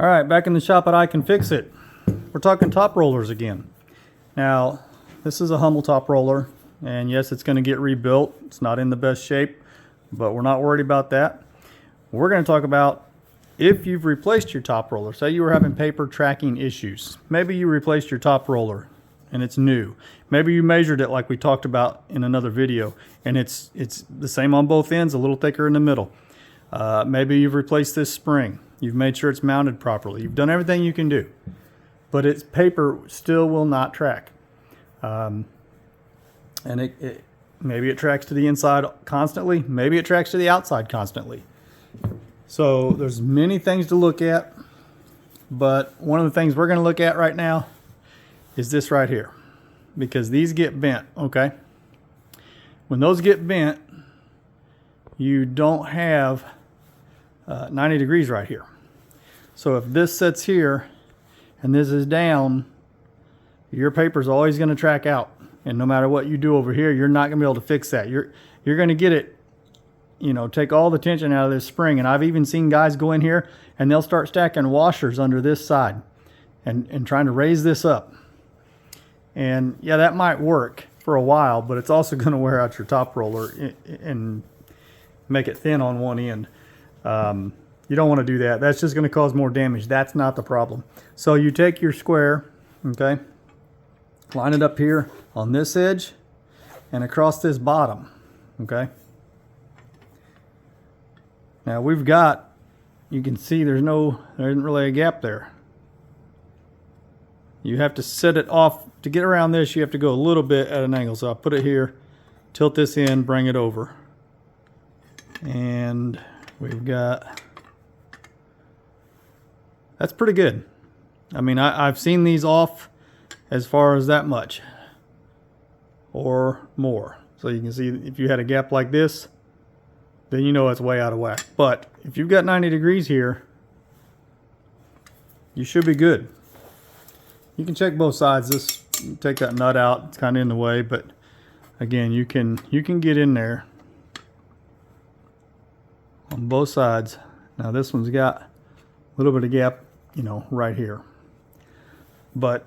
All right, back in the shop at I Can Fix It. We're talking top rollers again. Now, this is a Hummel top roller, and yes, it's going to get rebuilt. It's not in the best shape, but we're not worried about that. We're going to talk about if you've replaced your top roller. Say you were having paper tracking issues. Maybe you replaced your top roller and it's new. Maybe you measured it like we talked about in another video, and it's the same on both ends, a little thicker in the middle. Maybe you've replaced this spring. You've made sure it's mounted properly. You've done everything you can do, but its paper still will not track. And maybe it tracks to the inside constantly. Maybe it tracks to the outside constantly. So there's many things to look at, but one of the things we're going to look at right now is this right here, because these get bent, okay? When those get bent, you don't have 90 degrees right here. So if this sits here and this is down, your paper's always going to track out. And no matter what you do over here, you're not going to be able to fix that. You're going to get it, you know, take all the tension out of this spring. And I've even seen guys go in here and they'll start stacking washers under this side and trying to raise this up. And yeah, that might work for a while, but it's also going to wear out your top roller and make it thin on one end. You don't want to do that. That's just going to cause more damage. That's not the problem. So you take your square, okay, line it up here on this edge and across this bottom, okay. Now we've got, you can see there isn't really a gap there. You have to set it off. To get around this, you have to go a little bit at an angle. So I'll put it here, tilt this in, bring it over. And we've got, that's pretty good. I mean, I've seen these off as far as that much or more. So you can see if you had a gap like this, then you know it's way out of whack. But if you've got 90 degrees here, you should be good. You can check both sides. Take that nut out. It's kind of in the way, but again, you can get in there on both sides. Now this one's got a little bit of gap, you know, right here. But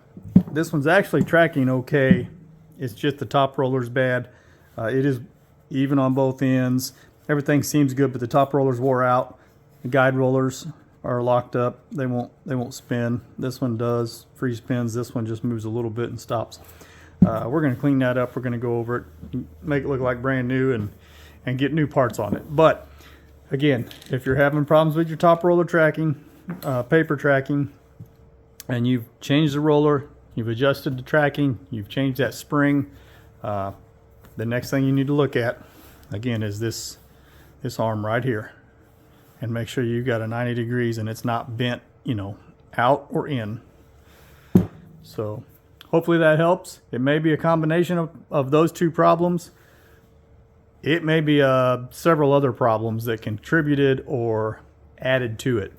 this one's actually tracking okay. It's just the top roller's bad. It is even on both ends. Everything seems good, but the top rollers wore out. The guide rollers are locked up. They won't spin. This one does. Free spins. This one just moves a little bit and stops. We're going to clean that up. We're going to go over it, make it look like brand new, and get new parts on it. But again, if you're having problems with your top roller tracking, paper tracking, and you've changed the roller, you've adjusted the tracking, you've changed that spring, the next thing you need to look at, again, is this arm right here. And make sure you've got a 90 degrees and it's not bent, you know, out or in. So hopefully that helps. It may be a combination of those two problems. It may be several other problems that contributed or added to it.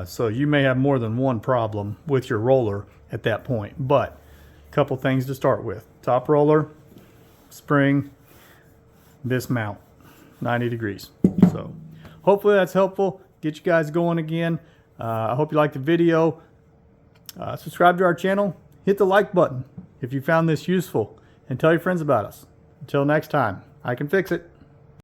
So you may have more than one problem with your roller at that point. But a couple things to start with. Top roller, spring, this mount, 90 degrees. So hopefully that's helpful. Get you guys going again. I hope you liked the video. Subscribe to our channel. Hit the like button if you found this useful. And tell your friends about us. Until next time, I Can Fix It.